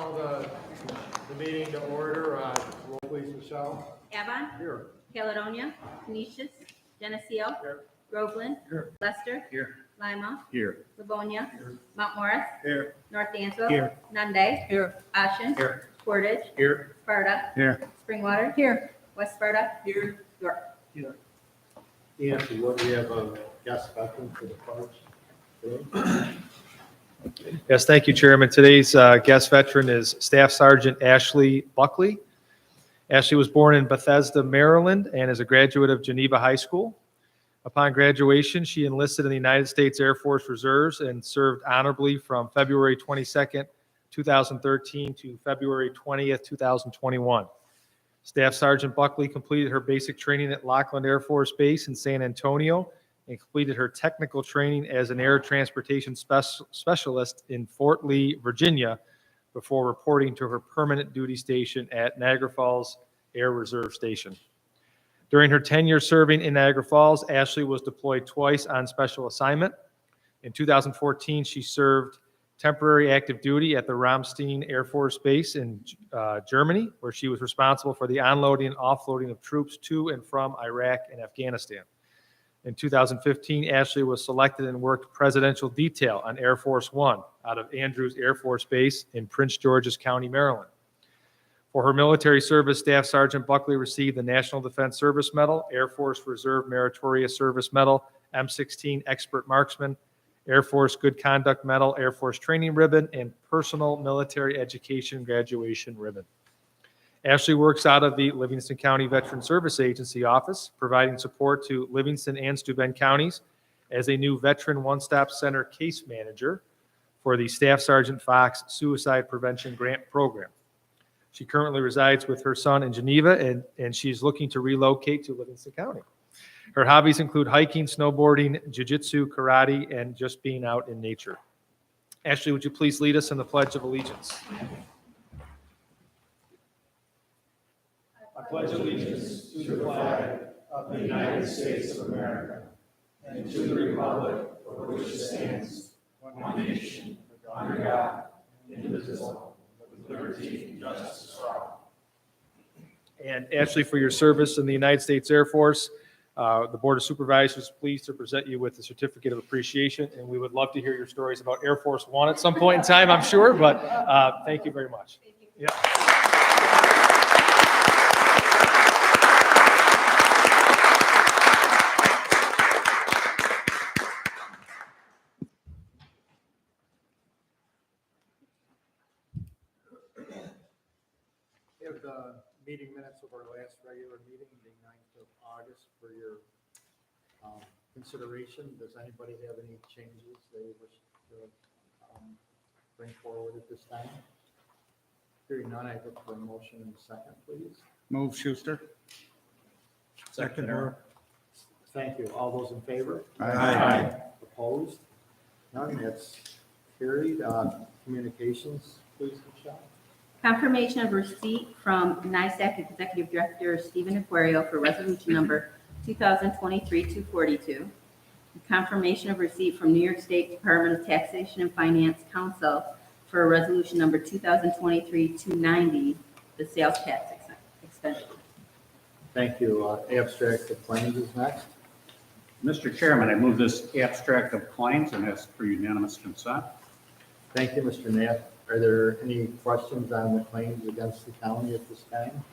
call the meeting to order. Roll please, Michelle. Avon. Here. Caledonia. Canisius. Geneseo. Here. Groveland. Here. Lester. Here. Lima. Here. Livonia. Here. Mount Morris. Here. North Dansville. Here. Nunde. Here. Ashen. Here. Portage. Here. Sparta. Here. Springwater. Here. West Sparta. Here. York. Here. Nancy, what do we have a guest veteran for the parks today? Yes, thank you, Chairman. Today's guest veteran is Staff Sergeant Ashley Buckley. Ashley was born in Bethesda, Maryland, and is a graduate of Geneva High School. Upon graduation, she enlisted in the United States Air Force Reserves and served honorably from February 22nd, 2013 to February 20th, 2021. Staff Sergeant Buckley completed her basic training at Lackland Air Force Base in San Antonio and completed her technical training as an air transportation specialist in Fort Lee, Virginia, before reporting to her permanent duty station at Niagara Falls Air Reserve Station. During her tenure serving in Niagara Falls, Ashley was deployed twice on special assignment. In 2014, she served temporary active duty at the Ramstein Air Force Base in Germany, where she was responsible for the onloading and offloading of troops to and from Iraq and Afghanistan. In 2015, Ashley was selected and worked presidential detail on Air Force One out of Andrews Air Force Base in Prince George's County, Maryland. For her military service, Staff Sergeant Buckley received the National Defense Service Medal, Air Force Reserve Meritorious Service Medal, M16 Expert Marksman, Air Force Good Conduct Medal, Air Force Training Ribbon, and Personal Military Education Graduation Ribbon. Ashley works out of the Livingston County Veteran Service Agency office, providing support to Livingston and Steuben counties as a new Veteran One-Stop Center case manager for the Staff Sergeant Fox Suicide Prevention Grant Program. She currently resides with her son in Geneva, and she's looking to relocate to Livingston County. Her hobbies include hiking, snowboarding, jiu-jitsu, karate, and just being out in nature. Ashley, would you please lead us in the Pledge of Allegiance? I pledge allegiance to the flag of the United States of America and to the republic for which it stands, one nation, under God, indivisible, with liberty and justice for all. And Ashley, for your service in the United States Air Force, the Board of Supervisors is pleased to present you with the Certificate of Appreciation, and we would love to hear your stories about Air Force One at some point in time, I'm sure, but thank you very much. Thank you. Yeah. We have the meeting minutes of our last regular meeting, the 9th of August, for your consideration. Does anybody have any changes they wish to bring forward at this time? Hearing none, I look for a motion in a second, please. Move Schuster. Second. Thank you. All those in favor? Aye. Opposed? None, that's carried. Communications, please, Michelle. Confirmation of receipt from NISAC Executive Director Stephen Aquario for resolution number 2023-242. Confirmation of receipt from New York State Department of Taxation and Finance Council for resolution number 2023-290, the sales tax extension. Thank you. Abstract of claims is next. Mr. Chairman, I move this abstract of claims and ask for unanimous consent. Thank you, Mr. Knapp. Are there any questions on the claims against the county at this time?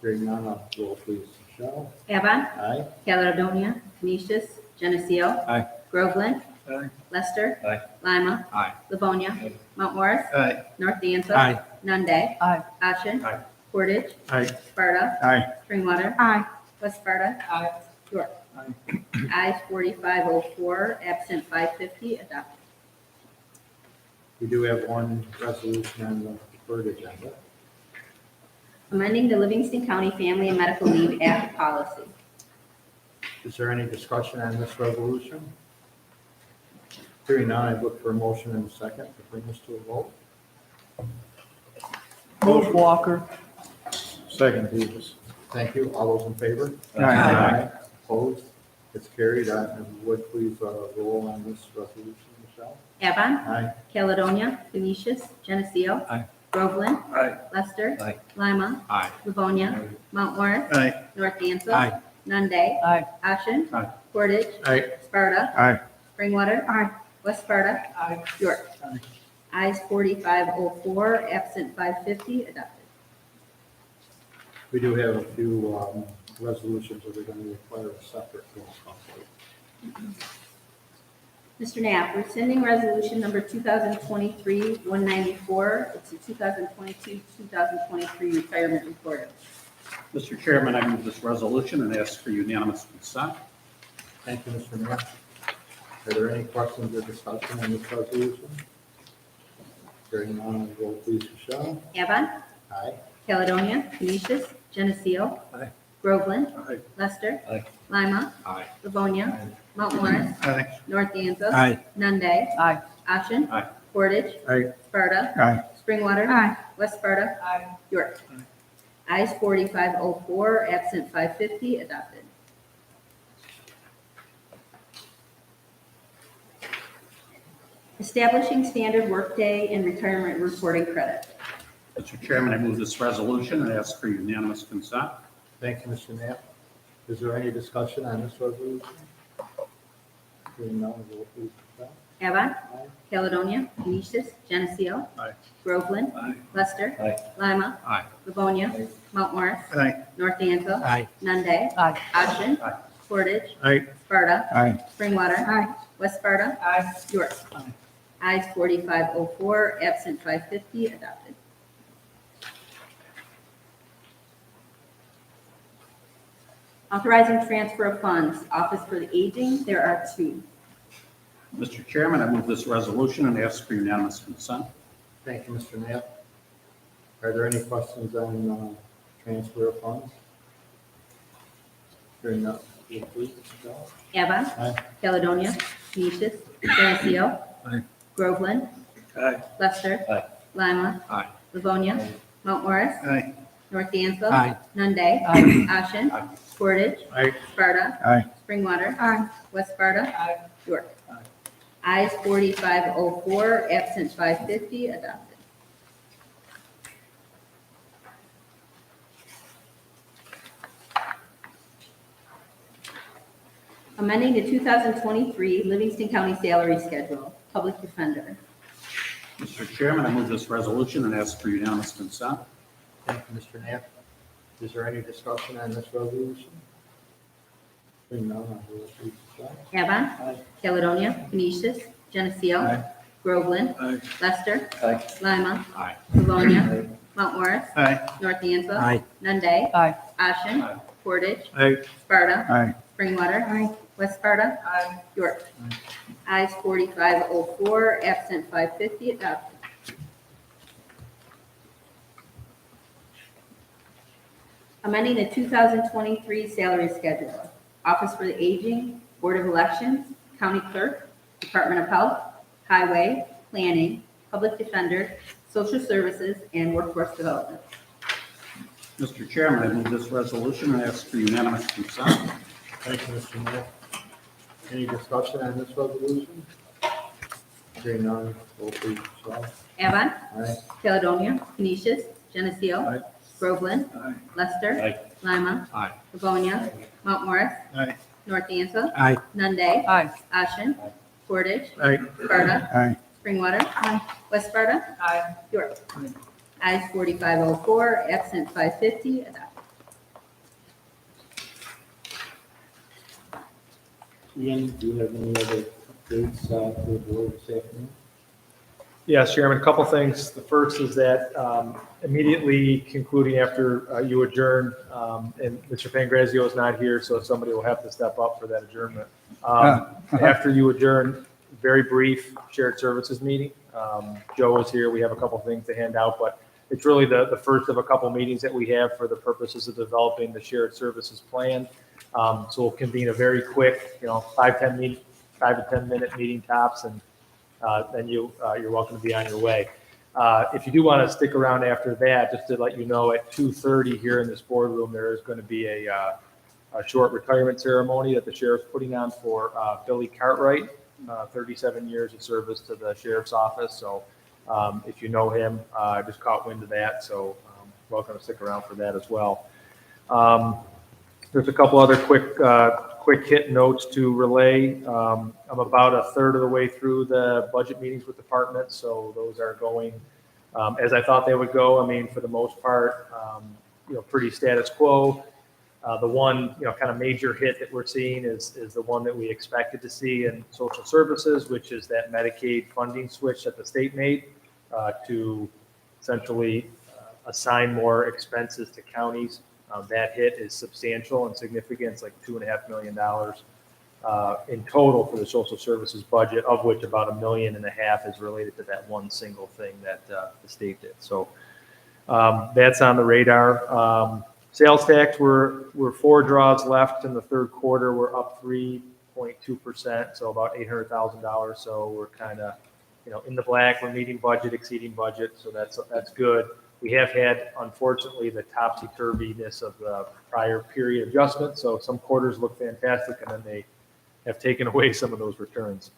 Hearing none, roll please, Michelle. Avon. Aye. Caledonia. Canisius. Geneseo. Aye. Groveland. Aye. Lester. Aye. Lima. Aye. Livonia. Aye. Mount Morris. Aye. North Dansville. Aye. Nunde. Aye. Ashen. Aye. Portage. Aye. Sparta. Aye. Springwater. Aye. West Sparta. Aye. York. Aye. Ayes 4504, absent 550, adopted. We do have one resolution on the third agenda. Amending the Livingston County Family and Medical Leave Act policy. Is there any discussion on this resolution? Hearing none, I look for a motion in a second to bring this to a vote. Move Walker. Second, Davis. Thank you. All those in favor? Aye. Opposed? It's carried. Would please roll on this resolution, Michelle. Avon. Aye. Caledonia. Canisius. Geneseo. Aye. Groveland. Aye. Lester. Aye. Lima. Aye. Livonia. Mount Morris. Aye. North Dansville. Aye. Nunde. Aye. Ashen. Aye. Portage. Aye. Sparta. Aye. Springwater. West Sparta. Aye. York. Aye. Ayes 4504, absent 550, adopted. We do have a few resolutions that are going to require a separate roll call vote. Mr. Knapp, rescinding resolution number 2023-194. It's the 2022-2023 retirement report. Mr. Chairman, I move this resolution and ask for unanimous consent. Thank you, Mr. Mayor. Are there any questions or discussion on this resolution? Hearing none, roll please, Michelle. Avon. Aye. Caledonia. Canisius. Geneseo. Aye. Groveland. Aye. Lester. Aye. Lima. Aye. Livonia. Mount Morris. Aye. North Dansville. Aye. Nunde. Aye. Ashen. Aye. Portage. Aye. Sparta. Aye. Springwater. West Sparta. York. Aye. Ayes 4504, absent 550, adopted. Establishing standard workday and retirement reporting credit. Mr. Chairman, I move this resolution and ask for unanimous consent. Thank you, Mr. Knapp. Is there any discussion on this resolution? Hearing none, roll please, Michelle. Avon. Aye. Caledonia. Canisius. Geneseo. Aye. Groveland. Aye. Lester. Aye. Lima. Aye. Livonia. Aye. Mount Morris. Aye. North Dansville. Aye. Nunde. Ashen. Aye. Portage. Aye. Sparta. Aye. Springwater. West Sparta. York. Aye. Ayes 4504, absent 550, adopted. Authorizing transfer of funds, Office for the Aging, there are two. Mr. Chairman, I move this resolution and ask for unanimous consent. Thank you, Mr. Knapp. Are there any questions on transfer of funds? Hearing none, roll please, Michelle. Avon. Aye. Caledonia. Canisius. Geneseo. Aye. Groveland. Aye. Lester. Aye. Lima. Aye. Livonia. Aye. Mount Morris. Aye. North Dansville. Aye. Nunde. Ashen. Aye. Portage. Aye. Sparta. Aye. Springwater. West Sparta. York. Aye. Ayes 4504, absent 550, adopted. Amending the 2023 Livingston County Salary Schedule, Public Defender. Mr. Chairman, I move this resolution and ask for unanimous consent. Thank you, Mr. Knapp. Is there any discussion on this resolution? Hearing none, roll please, Michelle. Avon. Aye. Caledonia. Canisius. Geneseo. Aye. Groveland. Aye. Lester. Aye. Lima. Aye. Livonia. Aye. Mount Morris. Aye. North Dansville. Aye. Nunde. Ashen. Aye. Portage. Aye. Sparta. Aye. Springwater. West Sparta. York. Ayes 4504, absent 550, adopted. Amending the 2023 salary schedule. Office for the Aging, Board of Elections, County Clerk, Department of Health, Highway, Planning, Public Defender, Social Services, and Workforce Development. Mr. Chairman, I move this resolution and ask for unanimous consent. Thank you, Mr. Knapp. Any discussion on this resolution? Hearing none, roll please, Michelle. Avon. Aye. Caledonia. Canisius. Geneseo. Aye. Groveland. Aye. Lester. Aye. Lima. Aye. Livonia. Mount Morris. Aye. North Dansville. Aye. Nunde. Aye. Ashen. Portage. Aye. Sparta. Aye. Springwater. West Sparta. York. Ayes 4504, absent 550, adopted. Ian, do you have any other updates for the board this afternoon? Yes, Chairman, a couple things. The first is that immediately concluding after you adjourn, and Mr. Pangrazio is not here, so somebody will have to step up for that adjournment. After you adjourn, very brief shared services meeting. Joe is here. We have a couple things to hand out, but it's really the first of a couple meetings that we have for the purposes of developing the shared services plan. So we'll convene a very quick, 5 to 10 minute meeting tops, and then you're welcome to be on your way. If you do want to stick around after that, just to let you know, at 2:30 here in this boardroom, there is going to be a short retirement ceremony that the sheriff's putting on for Billy Cartwright. 37 years of service to the sheriff's office. So if you know him, I just caught wind of that. So welcome to stick around for that as well. There's a couple other quick hit notes to relay. I'm about a third of the way through the budget meetings with departments, so those are going as I thought they would go. I mean, for the most part, pretty status quo. The one, kind of major hit that we're seeing is the one that we expected to see in social services, which is that Medicaid funding switch that the state made to essentially assign more expenses to counties. That hit is substantial and significant. It's like $2.5 million in total for the social services budget, of which about $1.5 million is related to that one single thing that the state did. So that's on the radar. Sales tax, we're 4 draws left in the third quarter. We're up 3.2%, so about $800,000. So we're kind of, in the black. We're meeting budget, exceeding budget, so that's good. We have had, unfortunately, the topsy-turviness of the prior period adjustment. So some quarters look fantastic, and then they have taken away some of those returns.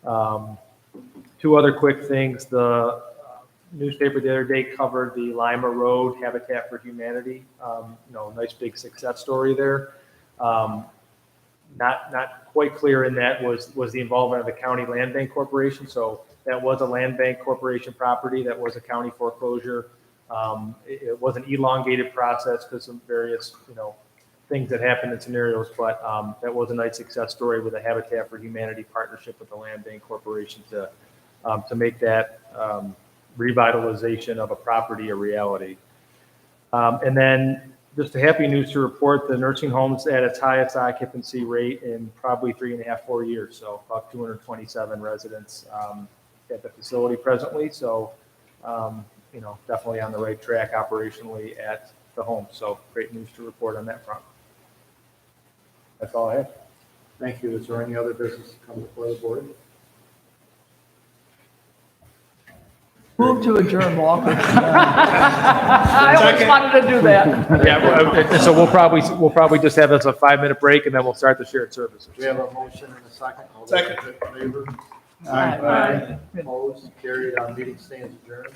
2 other quick things. The newspaper the other day covered the Lima Road Habitat for Humanity. Nice big success story there. Not quite clear in that was the involvement of the County Land Bank Corporation. So that was a Land Bank Corporation property. That was a county foreclosure. It was an elongated process because some various, things that happened in scenarios, but that was a nice success story with a Habitat for Humanity partnership with the Land Bank Corporation to make that revitalization of a property a reality. And then just a happy news to report, the nursing home's at its highest occupancy rate in probably 3.5, 4 years. So about 227 residents at the facility presently. So, definitely on the right track operationally at the home. So great news to report on that front. That's all I have. Thank you. Is there any other business to come before the board? Move to adjourn, Walker. I always wanted to do that. Yeah, so we'll probably just have us a 5-minute break, and then we'll start the shared services. We have a motion and a second. All those in favor? Aye. Opposed? Carried. Our meeting stands adjourned.